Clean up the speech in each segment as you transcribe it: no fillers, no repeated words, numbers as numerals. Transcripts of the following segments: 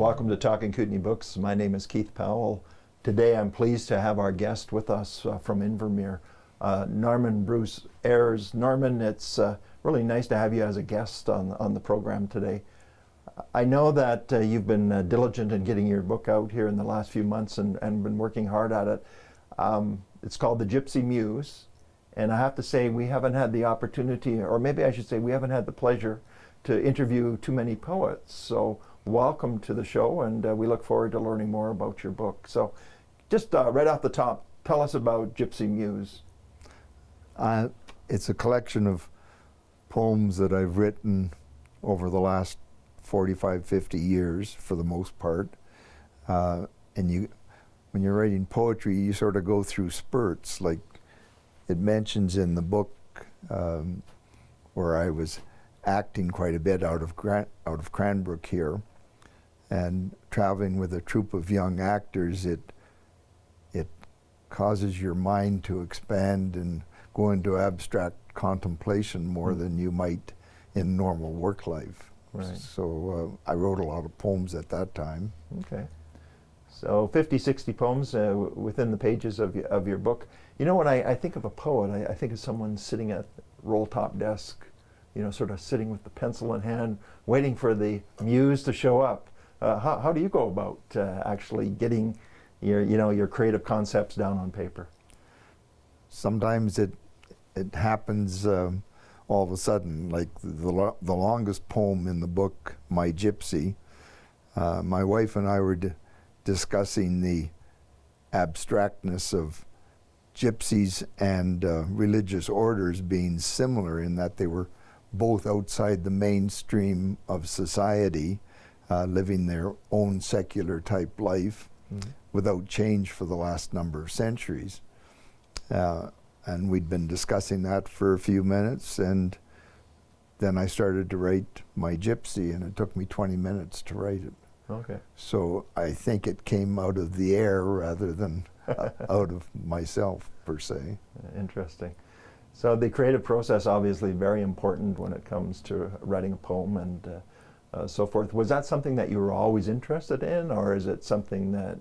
Welcome to Talking Kootenay Books. My name is Keith Powell. Today I'm pleased to have our guest with us from Invermere, Norman Bruce Ayers. Norman, it's really nice to have you as a guest on the program today. I know that you've been diligent in getting your book out here in the last few months and been working hard at it. It's called The Gypsy Muse, and I have to say we haven't had the opportunity, or maybe I should say we haven't had the pleasure to interview too many poets. So welcome to the show, and we look forward to learning more about your book. So just right off the top, tell us about Gypsy Muse. It's a collection of poems that I've written over the last 45, 50 years for the most part. And when you're writing poetry, you sort of go through spurts. Like it mentions in the book where I was acting quite a bit out of Cranbrook here, and traveling with a troupe of young actors, it causes your mind to expand and go into abstract contemplation more than you might in normal work life. Right. So I wrote a lot of poems at that time. Okay. So 50, 60 poems within the pages of your book. You know, when I think of a poet, I think of someone sitting at roll-top desk, you know, sort of sitting with the pencil in hand, waiting for the muse to show up. How do you go about actually getting your creative concepts down on paper? Sometimes it happens all of a sudden. Like the longest poem in the book, My Gypsy, my wife and I were discussing the abstractness of gypsies and religious orders being similar in that they were both outside the mainstream of society, living their own secular type life without change for the last number of centuries. And we'd been discussing that for a few minutes, and then I started to write My Gypsy, and it took me 20 minutes to write it. Okay. So I think it came out of the air rather than out of myself, per se. Interesting. So the creative process obviously very important when it comes to writing a poem and so forth. Was that something that you were always interested in, or is it something that,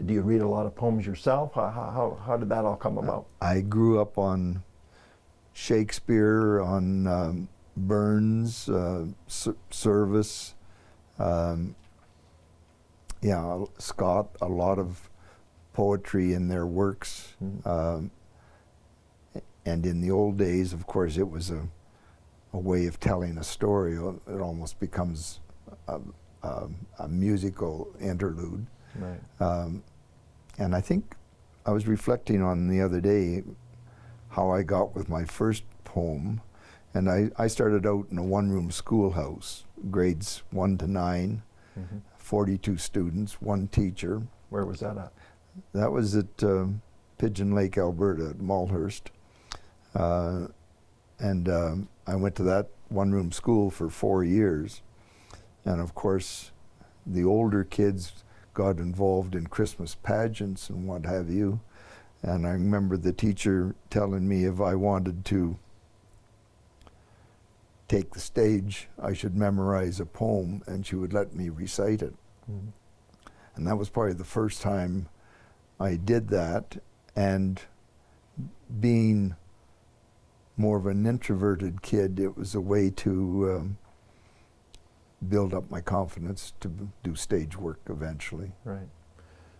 do you read a lot of poems yourself? How did that all come about? I grew up on Shakespeare, on Burns, Service, Scott, a lot of poetry in their works. And in the old days, of course, it was a way of telling a story. It almost becomes a musical interlude. Right. And I think I was reflecting on the other day how I got with my first poem. And I started out in a one-room schoolhouse, grades 1 to 9, 42 students, one teacher. Where was that at? That was at Pigeon Lake, Alberta, at Malhurst. And I went to that one-room school for 4 years. And of course, the older kids got involved in Christmas pageants and what have you. And I remember the teacher telling me if I wanted to take the stage, I should memorize a poem, and she would let me recite it. And that was probably the first time I did that. And being more of an introverted kid, it was a way to build up my confidence to do stage work eventually. Right.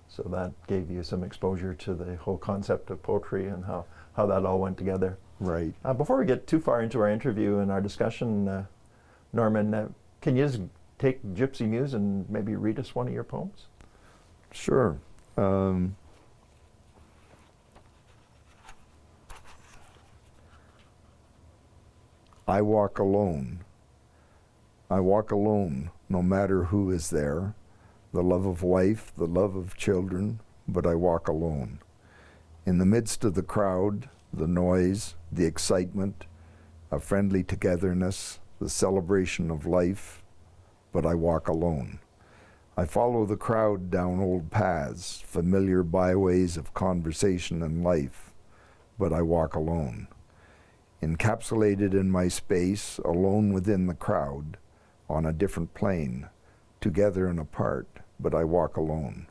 So that gave you some exposure to the whole concept of poetry and how that all went together. Right. Before we get too far into our interview and our discussion, Norman, can you just take Gypsy Muse and maybe read us one of your poems? Sure. I walk alone. I walk alone, no matter who is there, the love of wife, the love of children, but I walk alone. In the midst of the crowd, the noise, the excitement, a friendly togetherness, the celebration of life, but I walk alone. I follow the crowd down old paths, familiar byways of conversation and life, but I walk alone. Encapsulated in my space, alone within the crowd, on a different plane, together and apart, but I walk alone.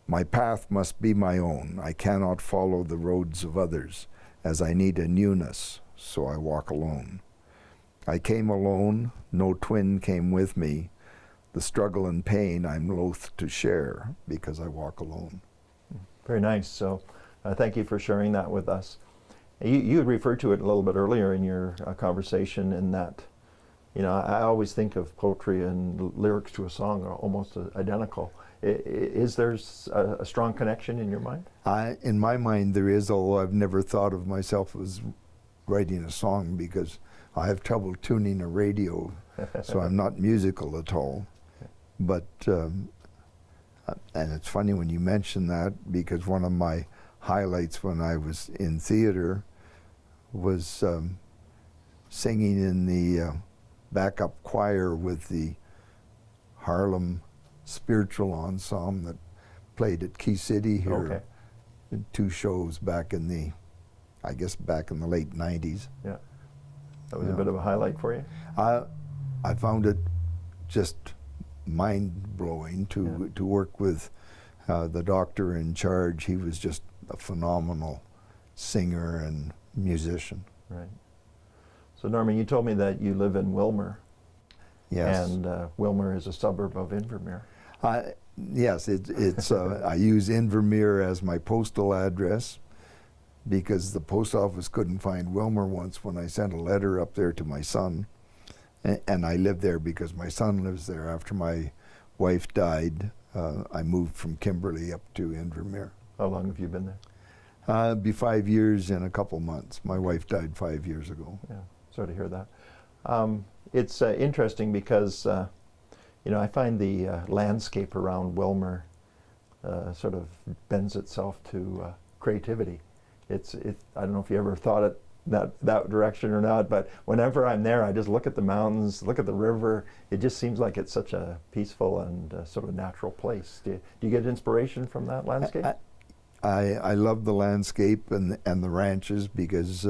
My path must be my own. I cannot follow the roads of others, as I need a newness, so I walk alone. I came alone, no twin came with me. The struggle and pain I'm loath to share, because I walk alone. Very nice. So thank you for sharing that with us. You referred to it a little bit earlier in your conversation, in that, I always think of poetry and lyrics to a song are almost identical. Is there a strong connection in your mind? In my mind there is, although I've never thought of myself as writing a song, because I have trouble tuning a radio, so I'm not musical at all. But, and it's funny when you mention that, because one of my highlights when I was in theater was singing in the backup choir with the Harlem Spiritual Ensemble that played at Key City here. Okay. In 2 shows back in the late 90s. Yeah. That was a bit of a highlight for you? I found it just mind-blowing to work with the doctor in charge. He was just a phenomenal singer and musician. Right. So Norman, you told me that you live in Willmar. Yes. And Willmar is a suburb of Invermere. Yes, it's. I use Invermere as my postal address, because the post office couldn't find Willmar once when I sent a letter up there to my son. And I live there because my son lives there. After my wife died, I moved from Kimberley up to Invermere. How long have you been there? It'll be 5 years in a couple months. My wife died 5 years ago. Yeah, sorry to hear that. It's interesting because, I find the landscape around Willmar sort of bends itself to creativity. I don't know if you ever thought it that direction or not, but whenever I'm there, I just look at the mountains, look at the river. It just seems like it's such a peaceful and sort of natural place. Do you get inspiration from that landscape? I love the landscape and the ranches, because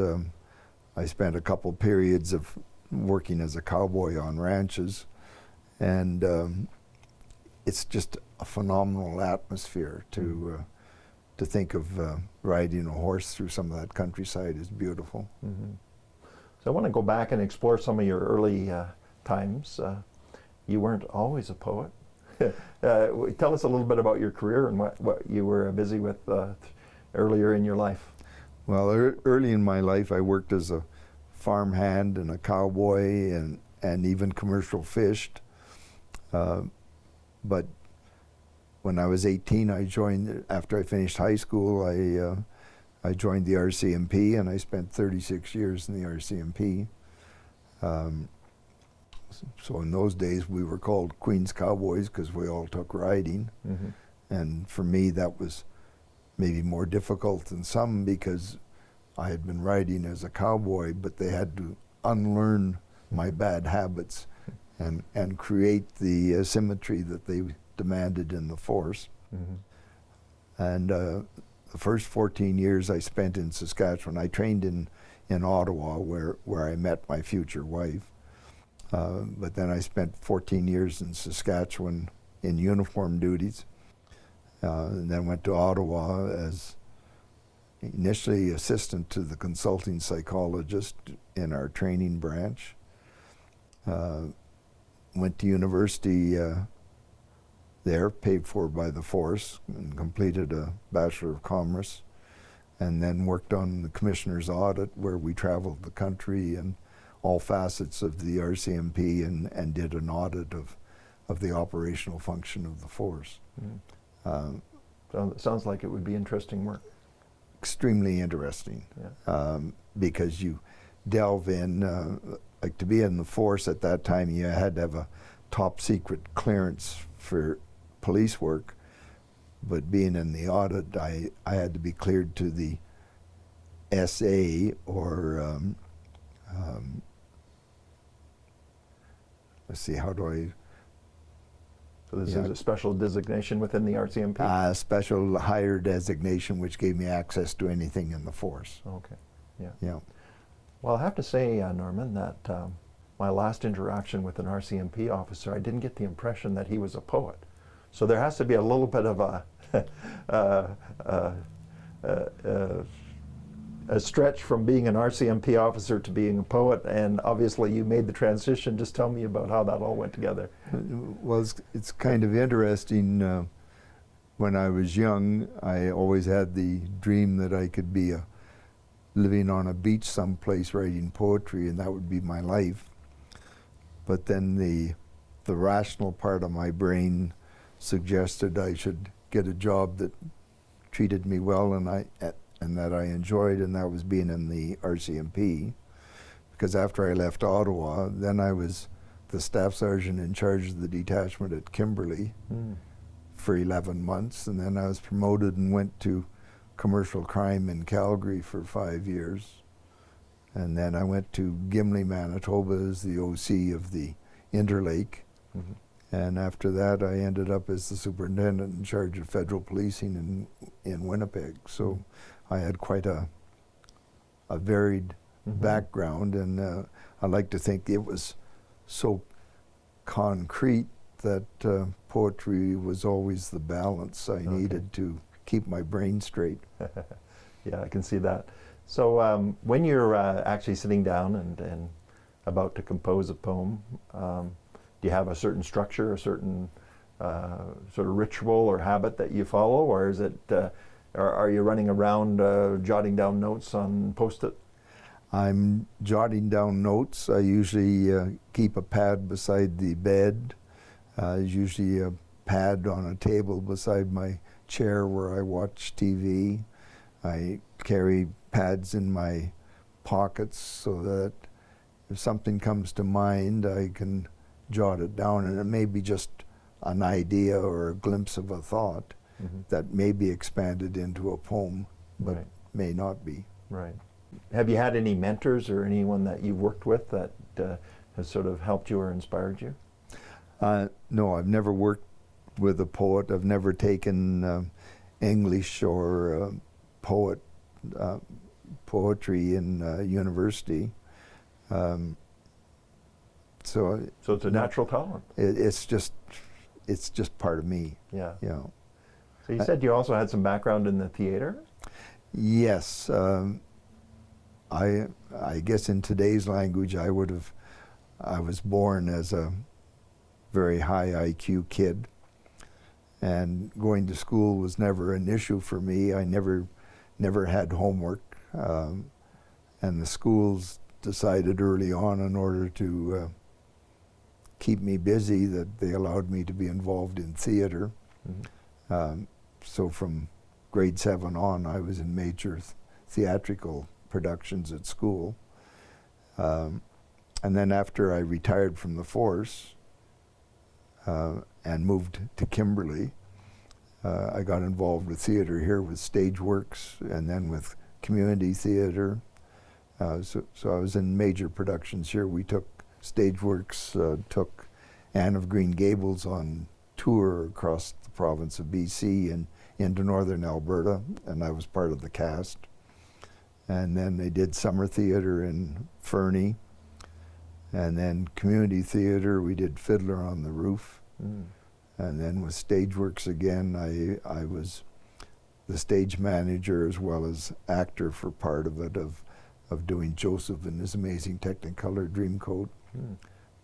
I spent a couple periods of working as a cowboy on ranches, and it's just a phenomenal atmosphere to think of riding a horse through some of that countryside is beautiful. Mm-hmm. So I want to go back and explore some of your early times. You weren't always a poet. Tell us a little bit about your career and what you were busy with earlier in your life. Well, early in my life, I worked as a farmhand and a cowboy, and even commercial fished. But when I was 18, I joined, after I finished high school, I joined the RCMP, and I spent 36 years in the RCMP. So in those days, we were called Queen's Cowboys because we all took riding. Mm-hmm. And for me, that was maybe more difficult than some, because I had been riding as a cowboy, but they had to unlearn my bad habits and create the symmetry that they demanded in the force. Mm-hmm. And the first 14 years I spent in Saskatchewan. I trained in Ottawa, where I met my future wife. But then I spent 14 years in Saskatchewan in uniform duties, and then went to Ottawa as initially assistant to the consulting psychologist in our training branch. Went to university there, paid for by the force, and completed a Bachelor of Commerce, and then worked on the Commissioner's Audit, where we traveled the country and all facets of the RCMP and did an audit of the operational function of the force. Mm. So it sounds like it would be interesting work. Extremely interesting, yeah. Because you delve in, like to be in the force at that time, you had to have a top secret clearance for police work, but being in the audit, I had to be cleared to the SA, or let's see, how do I... So this is a special designation within the RCMP? Special higher designation, which gave me access to anything in the force. Okay, yeah. Yeah. Well, I have to say, Norman, that my last interaction with an RCMP officer, I didn't get the impression that he was a poet. So there has to be a little bit of a stretch from being an RCMP officer to being a poet, and obviously you made the transition. Just tell me about how that all went together. Well, it's kind of interesting. When I was young, I always had the dream that I could be living on a beach someplace writing poetry, and that would be my life. But then the rational part of my brain suggested I should get a job that treated me well and that I enjoyed, and that was being in the RCMP. Because after I left Ottawa, then I was the staff sergeant in charge of the detachment at Kimberley for 11 months, and then I was promoted and went to commercial crime in Calgary for 5 years. And then I went to Gimli, Manitoba as the OC of the Interlake. And after that, I ended up as the superintendent in charge of federal policing in Winnipeg. So I had quite a varied background, and I like to think it was so concrete that poetry was always the balance I needed to keep my brain straight. Yeah, I can see that. So when you're actually sitting down and about to compose a poem, do you have a certain structure, a certain sort of ritual or habit that you follow, or is it, are you running around jotting down notes on Post-it? I'm jotting down notes. I usually keep a pad beside the bed. There's usually a pad on a table beside my chair where I watch TV. I carry pads in my pockets so that if something comes to mind, I can jot it down, and it may be just an idea or a glimpse of a thought that may be expanded into a poem, but may not be. Right. Have you had any mentors or anyone that you've worked with that has sort of helped you or inspired you? No, I've never worked with a poet. I've never taken English or poetry in university. So it's a natural talent. It's just part of me. Yeah. You know. So you said you also had some background in the theater? Yes. I guess in today's language, I was born as a very high IQ kid, and going to school was never an issue for me. I never had homework, and the schools decided early on, in order to keep me busy, that they allowed me to be involved in theater. So from grade 7 on, I was in major theatrical productions at school. And then after I retired from the force and moved to Kimberley, I got involved with theater here with Stage Works and then with community theater. So I was in major productions here. We took Stage Works, took Anne of Green Gables on tour across the province of BC and into northern Alberta, and I was part of the cast. And then they did summer theater in Fernie, and then community theater, we did Fiddler on the Roof. And then with Stage Works again, I was the stage manager as well as actor for part of it, of doing Joseph and His Amazing Technicolor Dreamcoat.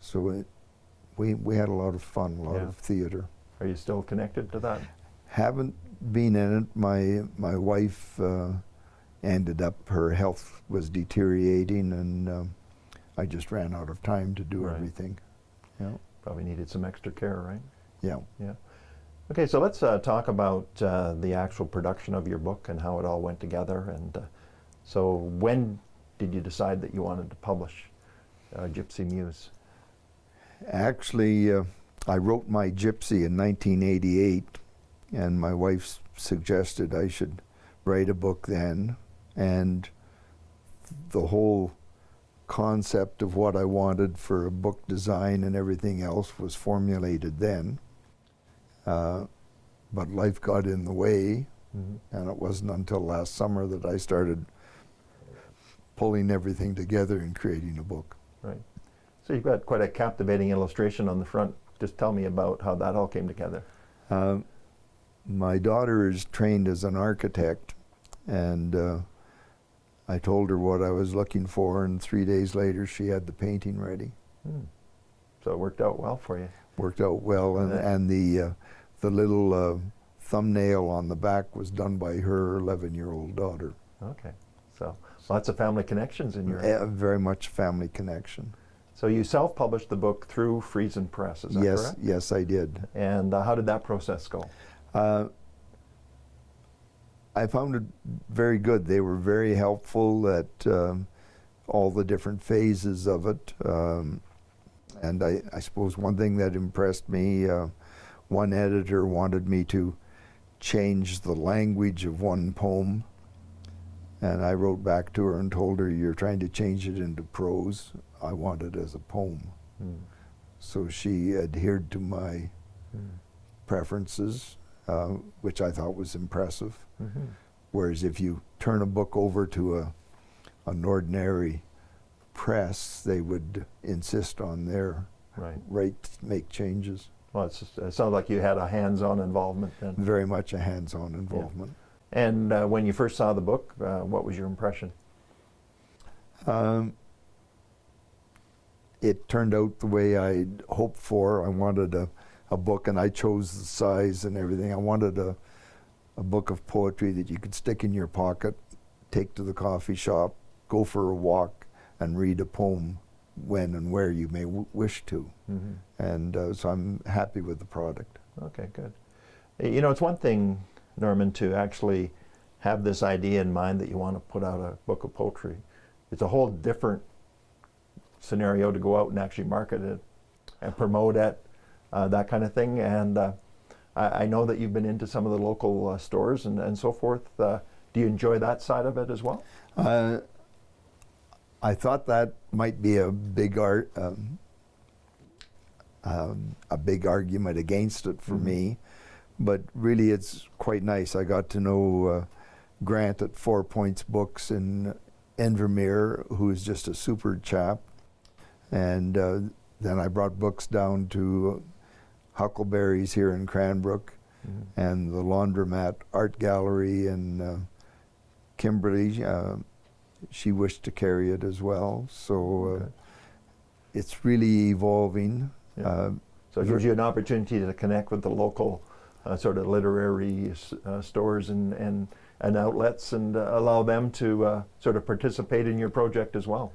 So we had a lot of fun, a lot of theater. Are you still connected to that? Haven't been in it. My wife ended up, her health was deteriorating, and I just ran out of time to do everything. Yeah. Probably needed some extra care, right? Yeah. Yeah. Okay, so let's talk about the actual production of your book and how it all went together. And so when did you decide that you wanted to publish Gypsy Muse? Actually, I wrote my Gypsy in 1988, and my wife suggested I should write a book then. And the whole concept of what I wanted for a book design and everything else was formulated then. But life got in the way, and it wasn't until last summer that I started pulling everything together and creating a book. Right. So you've got quite a captivating illustration on the front. Just tell me about how that all came together. My daughter is trained as an architect, and I told her what I was looking for, and 3 days later she had the painting ready. So it worked out well for you. Worked out well, and the little thumbnail on the back was done by her 11-year-old daughter. Okay, so lots of family connections in your... Very much family connection. So you self-published the book through Friesen Press, is that correct? Yes, I did. And how did that process go? I found it very good. They were very helpful at all the different phases of it. And I suppose one thing that impressed me, one editor wanted me to change the language of one poem. And I wrote back to her and told her, you're trying to change it into prose. I want it as a poem. So she adhered to my preferences, which I thought was impressive. Whereas if you turn a book over to an ordinary press, they would insist on their right to make changes. Well, it sounds like you had a hands-on involvement then. Very much a hands-on involvement. Yeah. And when you first saw the book, what was your impression? It turned out the way I'd hoped for. I wanted a book, and I chose the size and everything. I wanted a book of poetry that you could stick in your pocket, take to the coffee shop, go for a walk, and read a poem when and where you may wish to. And so I'm happy with the product. Okay, good. You know, it's one thing, Norman, to actually have this idea in mind that you want to put out a book of poetry. It's a whole different scenario to go out and actually market it and promote it, that kind of thing. And I know that you've been into some of the local stores and so forth. Do you enjoy that side of it as well? I thought that might be a big argument against it for me, but really it's quite nice. I got to know Grant at 4 Points Books in Invermere, who is just a super chap, and then I brought books down to Huckleberry's here in Cranbrook, and the Laundromat Art Gallery in Kimberley. She wished to carry it as well, so it's really evolving. So it gives you an opportunity to connect with the local sort of literary stores and outlets, and allow them to sort of participate in your project as well.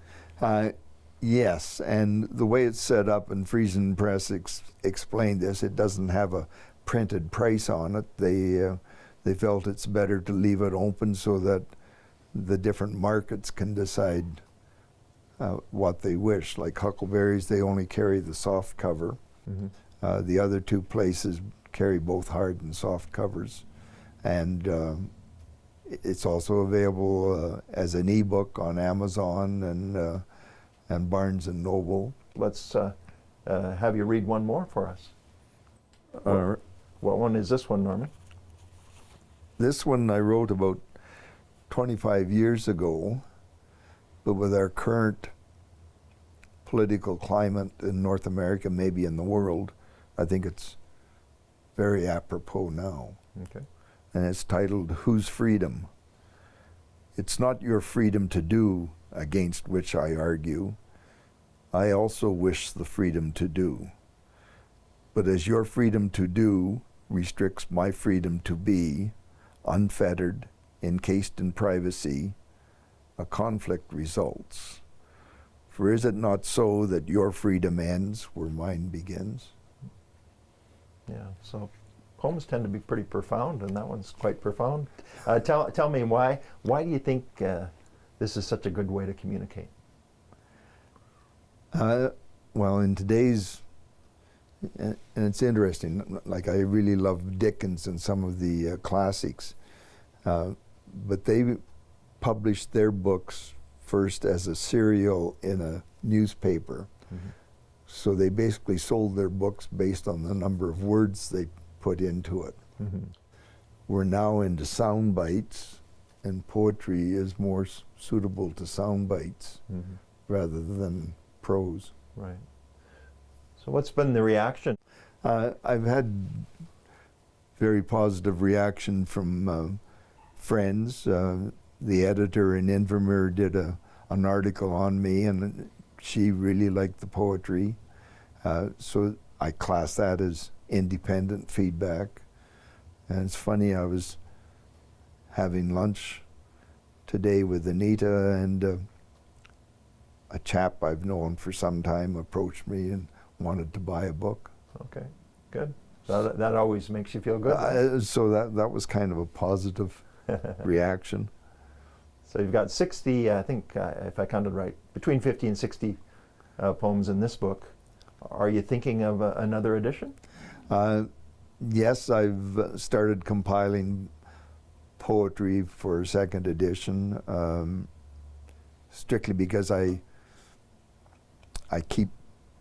Yes, and the way it's set up, and Friesen Press explained this, it doesn't have a printed price on it. They felt it's better to leave it open so that the different markets can decide what they wish. Like Huckleberry's, they only carry the soft cover. The other two places carry both hard and soft covers. And it's also available as an ebook on Amazon and Barnes & Noble. Let's have you read one more for us. What one is this one, Norman? This one I wrote about 25 years ago, but with our current political climate in North America, maybe in the world, I think it's very apropos now. Okay. And it's titled, Whose Freedom? It's not your freedom to do against which I argue. I also wish the freedom to do. But as your freedom to do restricts my freedom to be, unfettered, encased in privacy, a conflict results. For is it not so that your freedom ends where mine begins? Yeah, so poems tend to be pretty profound, and that one's quite profound. Tell me why do you think this is such a good way to communicate? Well, in today's, and it's interesting, like I really love Dickens and some of the classics, but they published their books first as a serial in a newspaper. So they basically sold their books based on the number of words they put into it. We're now into sound bites, and poetry is more suitable to sound bites rather than prose. Right. So what's been the reaction? I've had very positive reaction from friends. The editor in Invermere did an article on me, and she really liked the poetry. So I class that as independent feedback. And it's funny, I was having lunch today with Anita, and a chap I've known for some time approached me and wanted to buy a book. Okay, good. So that always makes you feel good. Right? So that was kind of a positive reaction. So you've got 60, I think, if I counted right, between 50 and 60 poems in this book. Are you thinking of another edition? Yes, I've started compiling poetry for a second edition, strictly because I keep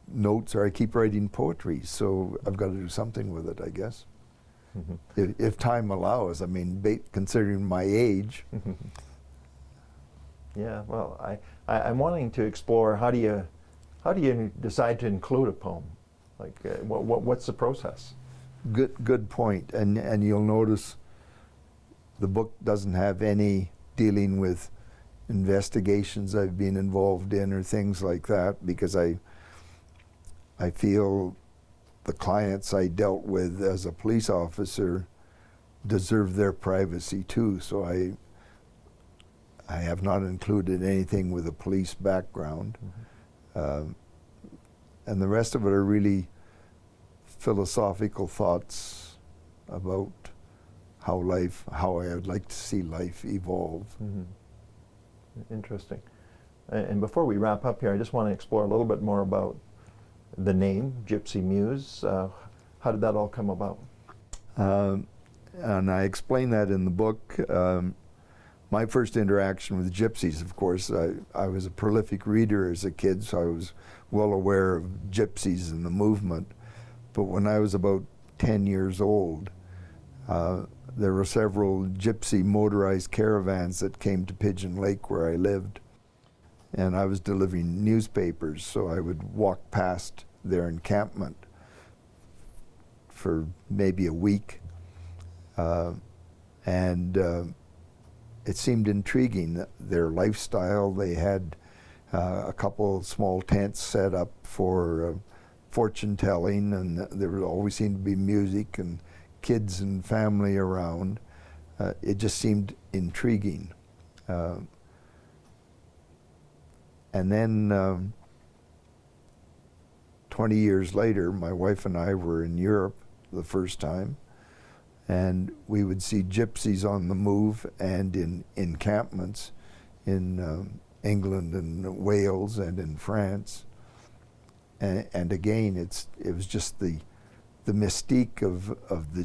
notes, or I keep writing poetry, so I've got to do something with it, I guess. Mm-hmm. If time allows. I mean, considering my age. Yeah, well, I'm wanting to explore how do you decide to include a poem? Like, what's the process? Good point. And you'll notice the book doesn't have any dealing with investigations I've been involved in or things like that, because I feel the clients I dealt with as a police officer deserve their privacy too. So I have not included anything with a police background. Mm-hmm. And the rest of it are really philosophical thoughts about how I would like to see life evolve. Mm-hmm. Interesting. And before we wrap up here, I just want to explore a little bit more about the name, Gypsy Muse. How did that all come about? And I explain that in the book. My first interaction with gypsies, of course, I was a prolific reader as a kid, so I was well aware of gypsies and the movement. But when I was about 10 years old, there were several gypsy motorized caravans that came to Pigeon Lake where I lived. And I was delivering newspapers, so I would walk past their encampment for maybe a week. And it seemed intriguing, their lifestyle. They had a couple of small tents set up for fortune telling, and there always seemed to be music and kids and family around. It just seemed intriguing. And then 20 years later, my wife and I were in Europe the first time, and we would see gypsies on the move and in encampments in England and Wales and in France. And again, it was just the mystique of the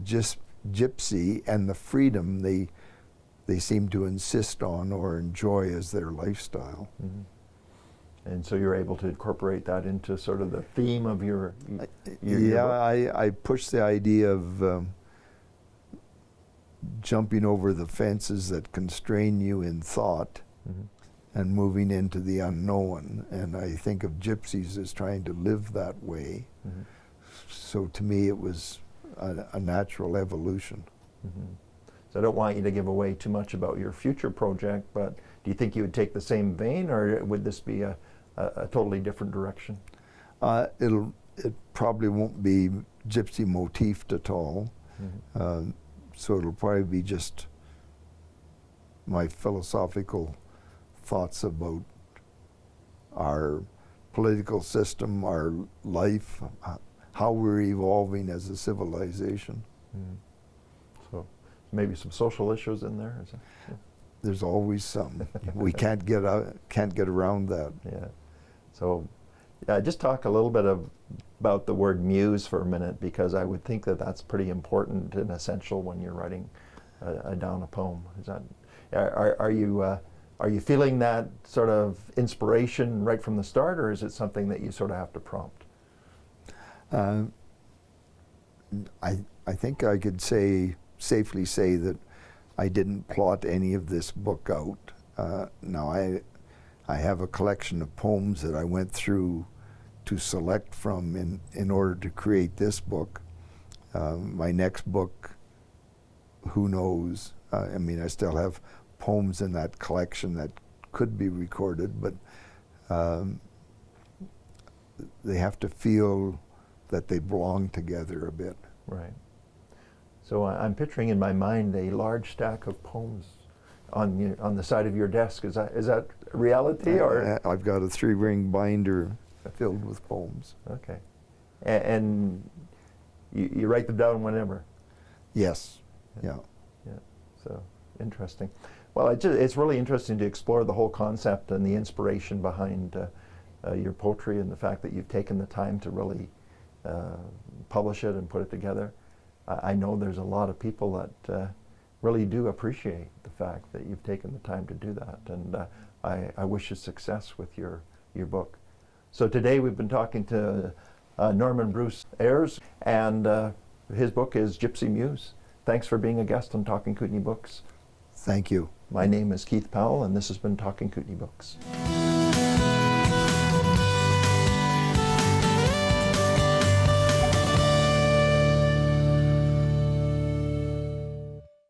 gypsy and the freedom they seem to insist on or enjoy as their lifestyle. Mm-hmm. And so you're able to incorporate that into sort of the theme of your yeah, book? I push the idea of jumping over the fences that constrain you in thought, mm-hmm. and moving into the unknown. And I think of gypsies as trying to live that way. Mm-hmm. So to me, it was a natural evolution. Mm-hmm. So I don't want you to give away too much about your future project, but do you think you would take the same vein, or would this be a totally different direction? It probably won't be gypsy motifed at all. Mm-hmm. So it'll probably be just my philosophical thoughts about our political system, our life, how we're evolving as a civilization. Mm. So maybe some social issues in there? Is that, yeah. There's always some. We can't get around that. Yeah. So just talk a little bit about the word muse for a minute, because I would think that that's pretty important and essential when you're writing down a poem. Is that, are you feeling that sort of inspiration right from the start, or is it something that you sort of have to prompt? I think I could safely say that I didn't plot any of this book out. Now I have a collection of poems that I went through to select from in order to create this book. My next book, who knows? I mean, I still have poems in that collection that could be recorded, but they have to feel that they belong together a bit. Right. So I'm picturing in my mind a large stack of poems on the side of your desk. Is that reality, or? I've got a 3-ring binder filled with poems. Okay. And you write them down whenever? Yes. Yeah. Yeah. So interesting. Well, it's really interesting to explore the whole concept and the inspiration behind your poetry, and the fact that you've taken the time to really publish it and put it together. I know there's a lot of people that really do appreciate the fact that you've taken the time to do that, and I wish you success with your book. So today we've been talking to Norman Bruce Ayers, and his book is Gypsy Muse. Thanks for being a guest on Talking Kootenay Books. Thank you. My name is Keith Powell, and this has been Talking Kootenay Books.